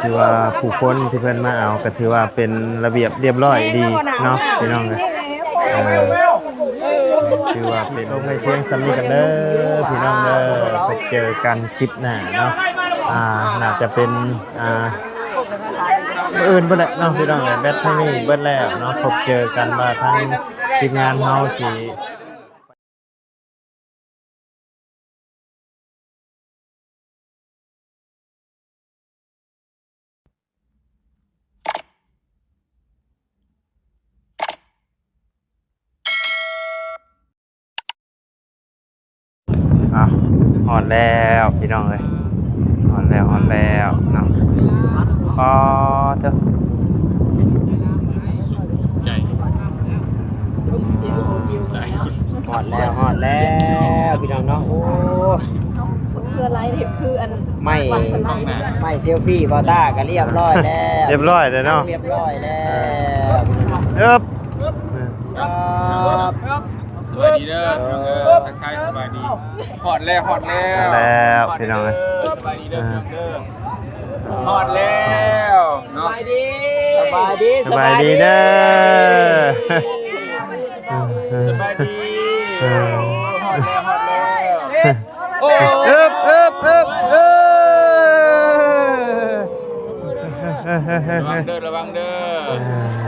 ถือว่าผู้คนที่เพิ่นมาเอาก็ถือว่าเป็นระเบียบเรียบร้อยดีเนาะพี่น้องเลยถือว่าเป็นโรงเรียนสำนีกันเด้อพี่น้องเด้อพบเจอกันคลิปหน้าเนาะน่าจะเป็นอื่นไปแหละเนาะพี่น้องเลยแบตเท่านี้เบิดแล้วเนาะพบเจอกันว่าทางทีมงานเฮาสิหอดแล้วพี่น้องเลยหอดแล้วเนาะพอเถอะหอดแล้วพี่น้องเนาะโอ้คืออะไรคืออันไม่เซลฟี่บอต้าก็เรียบร้อยแล้วเรียบร้อยเลยเนาะเรียบร้อยแล้วสบายดีเด้อทักทายสบายดีหอดแล้วพี่น้องเลยสบายดีเด้อหอดแล้วสบายดี เด้อสบายดีหอดแล้วโอ้ระวังเด้อ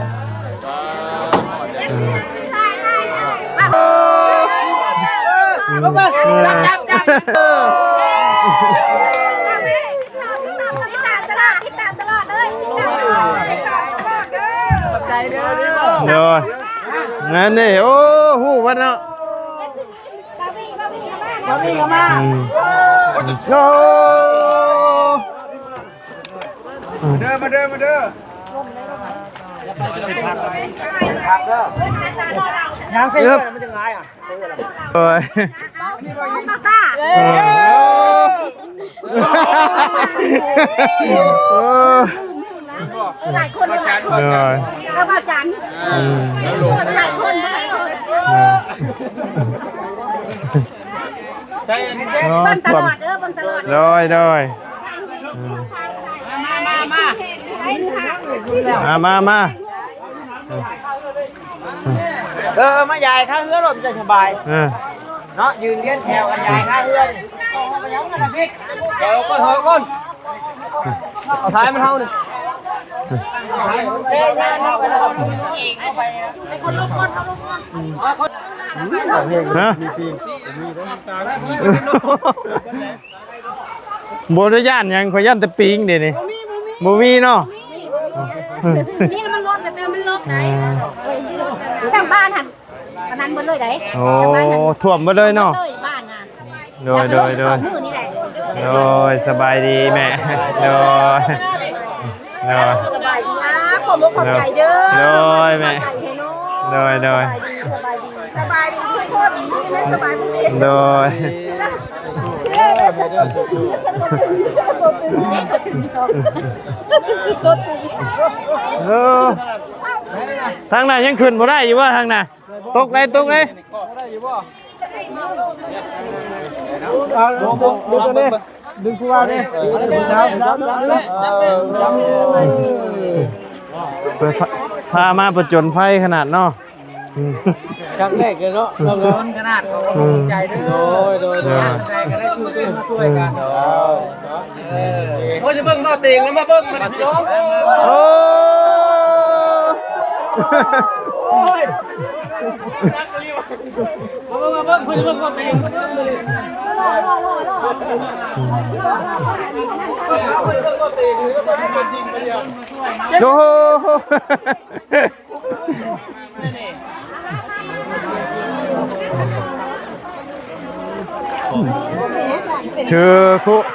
จับติดตามตลอดเลยใจเด้อโดยงั้นนี่โอ้หูวันเนาะมาพี่ก็มาโอ้มาเด้อยังเสียมันจะง่ายอ่ะโอ้ยหลายคนเลยแล้วมาจันหลายคนบันตลอดบันตลอดโดยมามาใหญ่ข้างเฮือรถจะสบายเนาะยืนเลี้ยงแถวกันใหญ่ข้างเฮือเดี๋ยวก็ถอยก้นเอาท้ายมันเท่านึงโบราณยังขยันแต่ปิงเดี๋ยวนี้โบมีเนาะนี่มันลดแต่มันลดไหนทางบ้านหันตอนนั้นมันเลยไหนโอ้ท่วมมาเลยเนาะบ้านน่ะโดยสบายดีแม่โดยสบายดีนะขอบคุณใจเด้อโดยแม่โดยสบายดีทุกคนไม่สบายทุกทีโดยทางไหนยังขึ้นบ่ได้อยู่ว่าทางไหนตกเลยดึงคู่ว่าเนี่ยดึงสาวพามาประจนไฟขนาดเนาะครั้งแรกเลยเนาะเราขนาดเขาใจด้วยโดยใจก็ได้ช่วยกันเขาจะเบิ่งนอเตียงแล้วมาเบิ่งมันร้องโอ้ยมาเบิ่งเพื่อนเบิ่งนอเตียงโอ้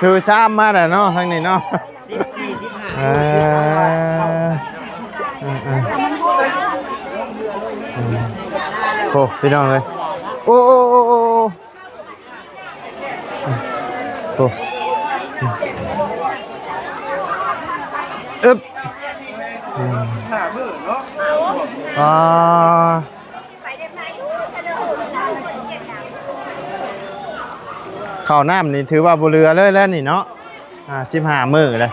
ถือซ้ำมาแต่เนาะทางนี้เนาะโอ้พี่น้องเลยโอ้ โอ้อึ๊บอ่าข้าวน้ำนี่ถือว่าบุเรือเลยแล้วนี่เนาะ15 มื้อเลย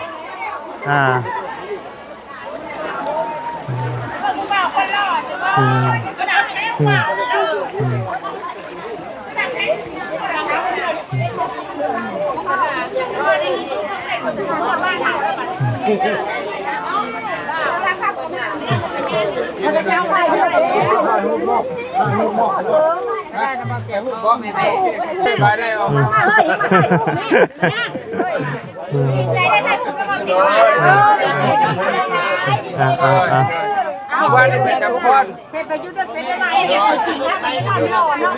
ว่าได้เป็นกับพ่อน เป็นไปยุทธเป็นอะไรเนี่ยจริงนะไปทำหล่อเนาะ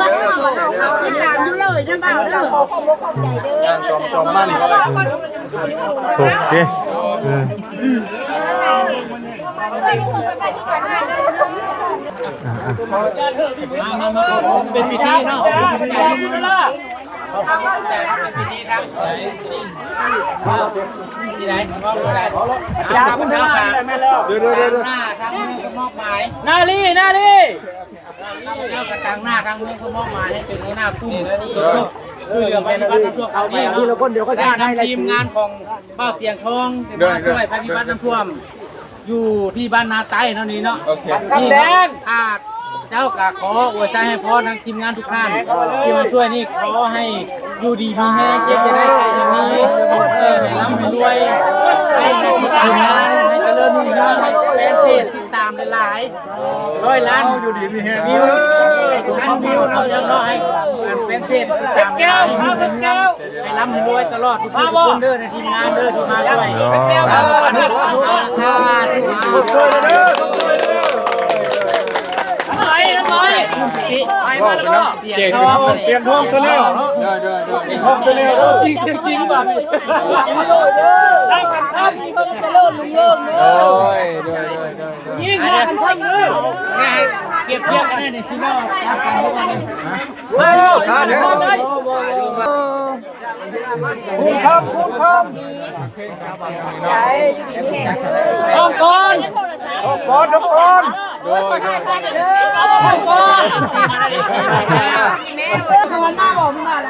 บ้านเราเป็นตามอยู่เลยนั่นเปล่าเด้อจอมมั่นก็เลยถูกดิเป็นพิธีเนาะที่ไหนมอบอะไรยาเป็นเท้าขาดูหน้าทางมือมอบหมายนาลีเจ้ากระตังหน้าทางมือเขามอบหมายให้เป็นหัวหน้ากุ้งคือเรื่องภัยพิบัติน้ำท่วมเขาดีเนาะได้นำทีมงานของเป้าเตียงทองมาช่วยภัยพิบัติน้ำท่วมอยู่ที่บ้านนาไต้เนาะนี่เนาะนี่อาเจ้ากะขออวยใจให้พ่อทั้งทีมงานทุกท่านที่มาช่วยนี่ขอให้อยู่ดีมีแห้งเจ็บจะได้ใครอย่างนี้ให้ร่ำให้รวยให้หน้าที่การงานให้เจริญรุ่งเรืองให้แฟนเพจติดตามหลายๆ100 ล้านอยู่ดีมีแห้งวิววิวเนาะยังเนาะให้แฟนเพจติดตามให้รุ่งเรืองให้ร่ำให้รวยตลอดทุกคนเด้อในทีมงานเด้อที่มาด้วยตามกันด้วยเอาชาติช่วยเด้อเก่งครับเตรียมท้องซะแล้วท้องซะแล้วจริงแบบได้กันท่านเขาจะเลิศลุงเลิศเลยยิ่งได้กันท่านเลยเก็บเทียบกันได้ในที่นอกกันทุกวันนี้มาชาเดี๋ยวคุณครับองก่อนโดยองก่อนมันน่าบอกมึงอะไร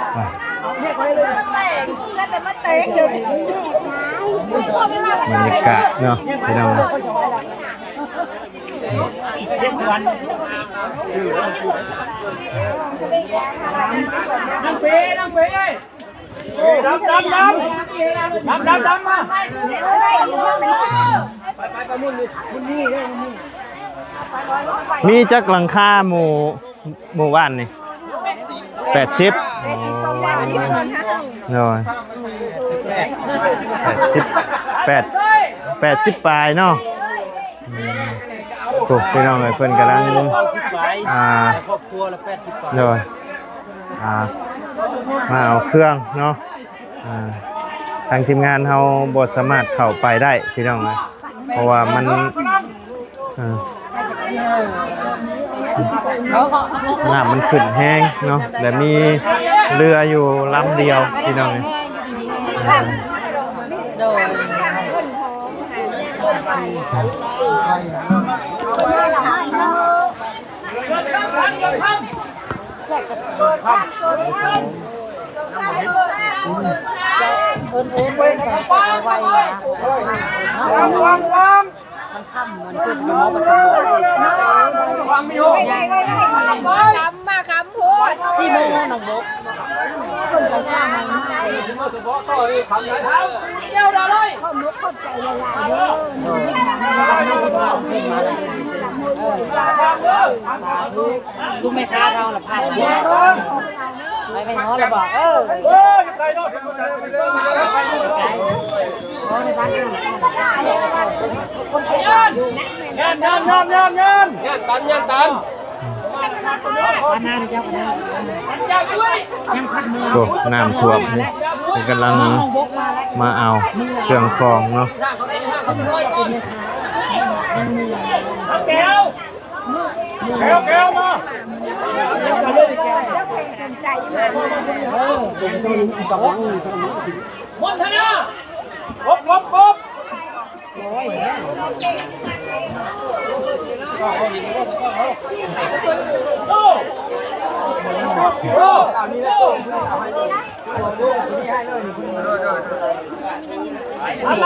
บรรยากาศเนาะพี่น้องนั่งเป๋ดำมามีจักหลังคาหมู่บ้านนี่80เนาะ80ปลายเนาะถูกพี่น้องเลยเพิ่นกำลังครอบครัวละ80 บาทเนาะมาเอาเครื่องเนาะทางทีมงานเราบ่สามารถเข้าไปได้พี่น้องเลยเพราะว่ามันน้ำมันขึ้นแห้งเนาะแต่มีเรืออยู่ลำเดียวพี่น้องเลยมันค่ำมันขึ้นมอประตูวางมีหัวคำมาคำพูด4 โมงน้องบกคนไปข้างในเดี๋ยวเราเลยข้อมุกเข้าใจละลายลูกไม่ค้าเราละพันไปง้อเราบอกใครเนาะงานตันโอ้น้ำท่วมนี่กำลังมาเอาเครื่องครองเนาะ แก้วมา มนธนา ครบเร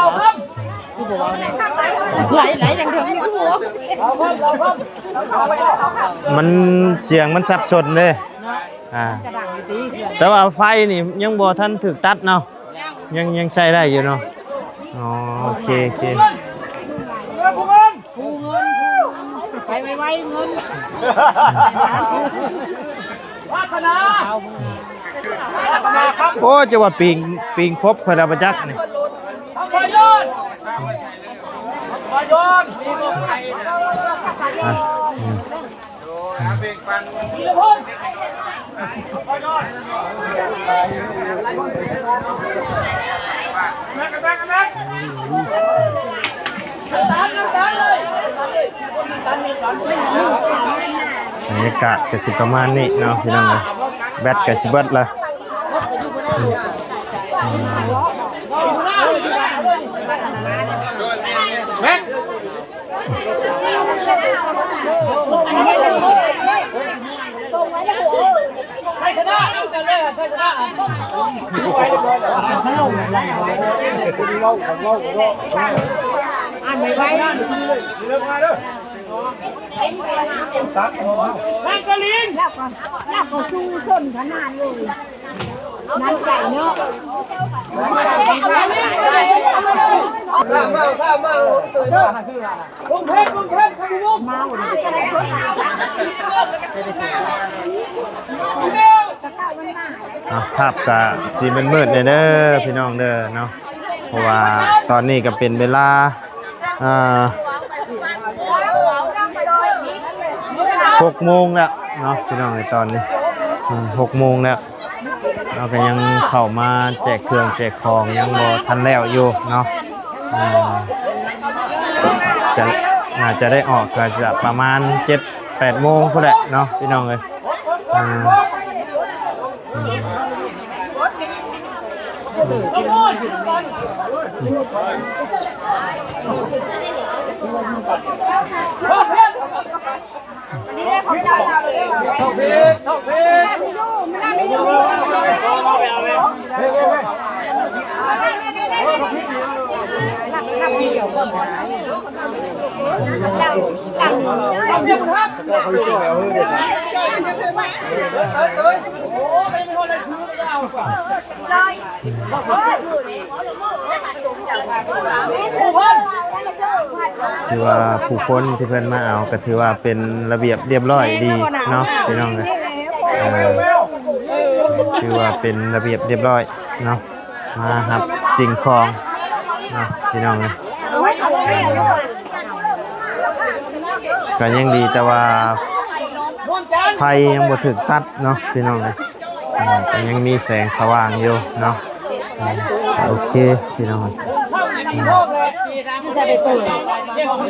าครับ ไหลยังถึงอยู่หัว มันเสียงมันสับสนเลยแต่ว่าไฟนี่ยังบ่ทันถูกตัดเนาะยังใช้ได้อยู่เนาะอ๋อโอเค ไปไวเงิน วาสนา โอ้จะว่าปิงครบพระประจักษ์นี่ ทำประโยชน์ อ่ะ เบรกฟัง มีละพ้นตันเลย บรรยากาศก็สิประมาณนี้เนาะพี่น้องเอ้ยแบตก็สิเบิดละอืม แม็กใครชนะกันเลยใครชนะ อ่านไว แม็กกะลิน แล้วก็สู้ส้นขนาดเลยนั่นไก่เนาะ กุ้งเทพข้าวมุกมาวันนี้ภาพก็สีมืดๆเด้อพี่น้องเด้อเนาะเพราะว่าตอนนี้ก็เป็นเวลา6 โมงแล้วเนาะพี่น้องในตอนนี้6 โมงแล้วเราก็ยังเข้ามาแจกเครื่องแจกของยังบ่ทันแล้วอยู่เนาะน่าจะได้ออกก็จะประมาณ 7-8 โมงพุ่นแหละเนาะพี่น้องเอ้ยถือว่าผู้คนที่เพิ่นมาเอาก็ถือว่าเป็นระเบียบเรียบร้อยดีเนาะพี่น้องเลยถือว่าเป็นระเบียบเรียบร้อยเนาะมาครับสิ่งของเนาะพี่น้องเลยก็ยังดีแต่ว่าไฟยังบ่ถึกตัดเนาะพี่น้องเลยก็ยังมีแสงสว่างอยู่เนาะโอเคพี่น้องจะไปเตยมัน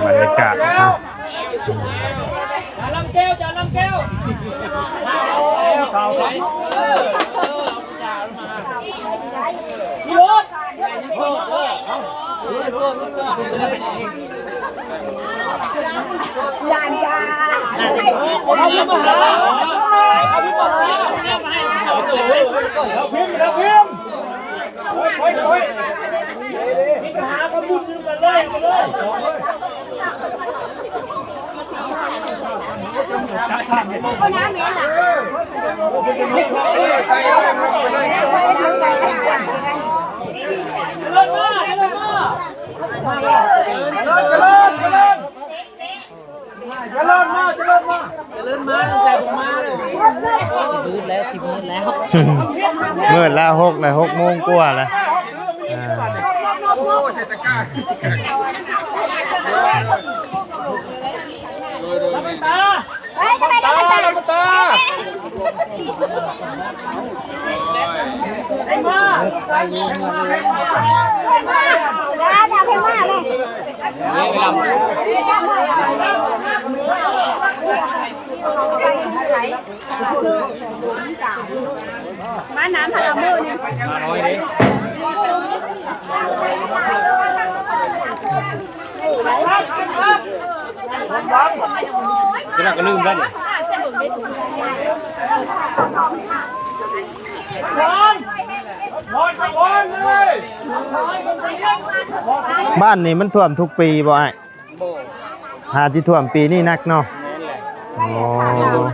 บรรยากาศครับ ลำแก้วจ่าลำแก้วพี่รถยานยาเอาพี่มาหาเอาพี่มาหาเราพิมพ์มีปัญหาก็บุญกันเลยคนน้ำเมนอ่ะเลิศมากแต่ผมมาเลยมืดแล้ว10 โมงแล้วมืดแล้ว6 โมงกว่าแล้ว โอ้เศรษฐกิจ ไปจะไปกันตาตาไอ้มาไปนี่มาได้เพลงมาเลยมาน้ำพาราโม่เนี่ยมาน้อยดิจะน่าก็ลืมได้เนี่ยบ้านนี่มันท่วมทุกปีบ่ไอ้หาที่ท่วมปีนี้นักเนาะโอ้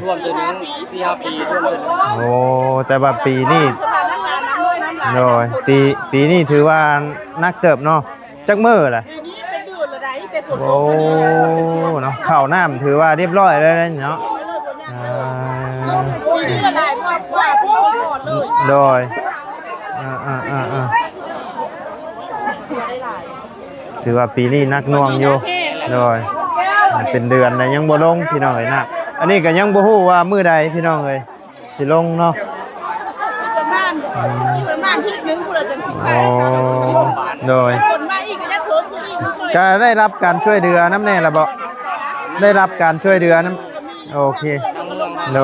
ท่วมตัวนึง4-5 ปีท่วมตัวนึง โอ้แต่ว่าปีนี้โดยปีนี้ถือว่านักเติบเนาะจักมื้อล่ะโอ้เนาะข้าวน้ำถือว่าเรียบร้อยแล้วเนาะโดยถือว่าปีนี้นักหน่วงอยู่โดยเป็นเดือนแต่ยังบ่ลงพี่น้องเอ้ยนะอันนี้ก็ยังบ่ฮู้ว่ามื้อใดพี่น้องเอ้ยสิลงเนาะประมาณที่นึงพุ่นละจังสิไปโดยคนมาอีกก็จะเถิดอีกก็ได้รับการช่วยเหลือน้ำแน่ล่ะบ่ได้รับการช่วยเหลือน้ำโอเคโด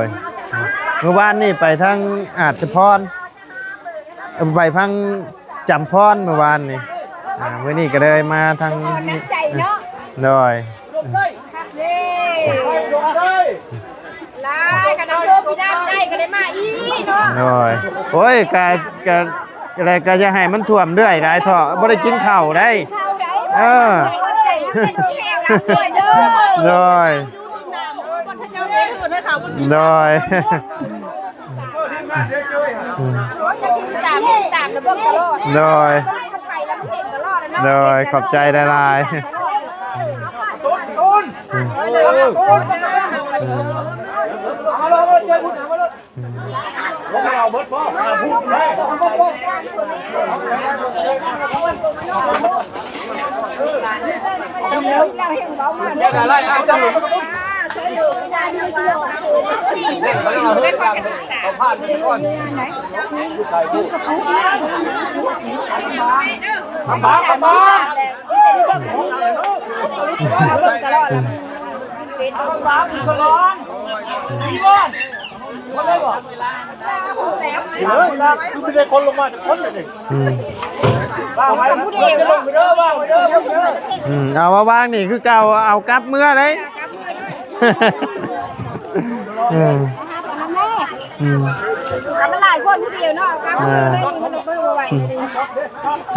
ยเมื่อวานนี่ไปทางอาจพรไปพังจำพรเมื่อวานนี่มื้อนี้ก็เลยมาทางนี้โดยลายกันน้ำท่วมพี่น้ำได้ก็ได้มาอีเนาะโดยโอ้ยกะอะไรก็จะให้มันท่วมเรื่อยได้เถาะบ่ได้กินข้าวได้โดยโดยโดยโดยขอบใจหลายไม่ได้คนลงมาจะคนเลยเอาว่าวางนี่คือเก่าเอากลับเมื่อเลยมันหลายคนผู้เดียวเนาะ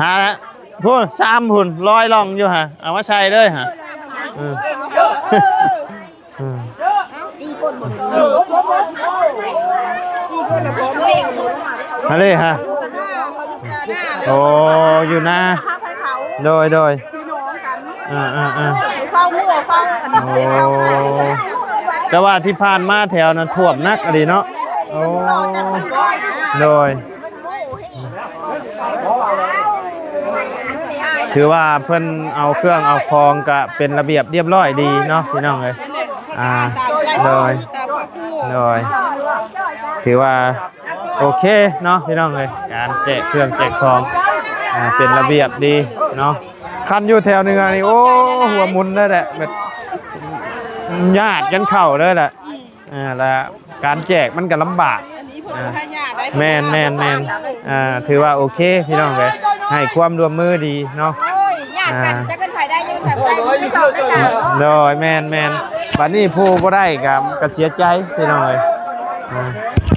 ฮะพูด3หุ่นลอยล่องอยู่ฮะเอามาใช้เลยฮะอะไรฮะโอ้อยู่นะโดยเฝ้าหัวเฝ้าแต่ว่าที่ผ่านมาแถวนั้นท่วมนักอะไรเนาะโอ้โดยถือว่าเพิ่นเอาเครื่องเอาคองกะเป็นระเบียบเรียบร้อยดีเนาะพี่น้องเลยโดยถือว่าโอเคเนาะพี่น้องเลยการแจกเครื่องแจกของเป็นระเบียบดีเนาะคันอยู่แถวนึงนี่โอ้หัวมุนเลยแหละแบบญาติกันเข่าเลยแหละแล้วการแจกมันก็ลำบากแมนถือว่าโอเคพี่น้องเลยให้ความร่วมมือดีเนาะจะเป็นฝ่ายได้ยังแบบได้2ได้3โดยแมนบัดนี้ผู้บ่ได้ก็เสียใจพี่น้องเลย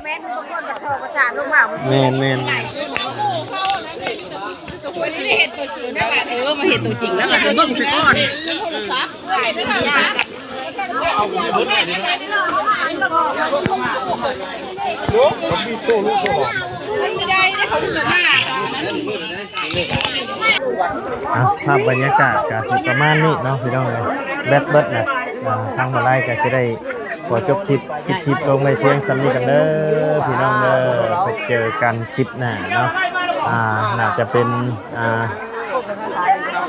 แม่ทุกคนจะโทรประสานลูกบ่าวแมนมาเห็นตัวจริงแล้วมาเห็นตัวจริงแล้วมาเบิ่งซะก่อนโทรศัพท์ภาพบรรยากาศกาสิประมาณนี้เนาะพี่น้องเลยแบดเบิดนะทางมาไล่ก็จะได้ขอจบคลิปลงในเพียงสำนีกันเด้อพี่น้องเด้อไปเจอกันคลิปหน้าเนาะน่าจะเป็น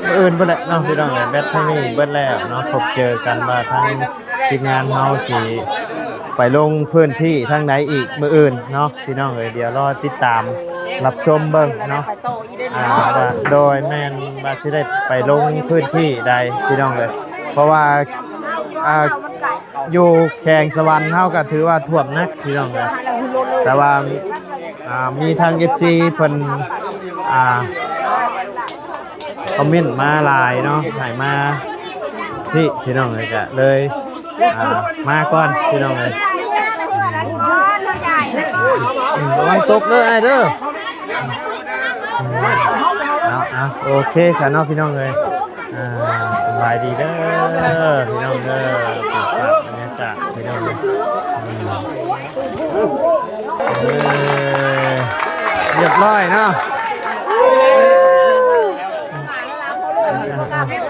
มื้ออื่นเพิ่นแหละเนาะพี่น้องเอ้ยแบตเทอรี่เบิดแล้วเนาะพบเจอกันว่าทางทีมงานเฮาสิไปลงพื้นที่ทางไหนอีกมื้ออื่นเนาะพี่น้องเอ้ยเดี๋ยวรอติดตามรับชมเบิ่งเนาะว่าโดยแม่นว่าสิได้ไปลงพื้นที่ใดพี่น้องเอ้ยเพราะว่าอยู่แขงสวรรค์เฮาก็ถือว่าท่วมหนักพี่น้องเอ้ยแต่ว่ามีทาง FC เพิ่นคอมเมนต์มาหลายเนาะให้มาพี่น้องเลยก็เลยมาก่อนพี่น้องเลยระวังตกเด้อไอ้เด้อเอาโอเคสาเนาะพี่น้องเลยสบายดีเด้อพี่น้องเด้อบรรยากาศพี่น้องเลยเรียบร้อยเนาะ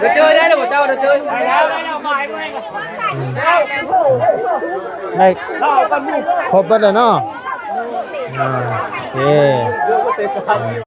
จะเจอได้หรือเปล่าเจ้าจะเจอได้แล้วหมายด้วย ได้ครบแล้วเนาะโอเค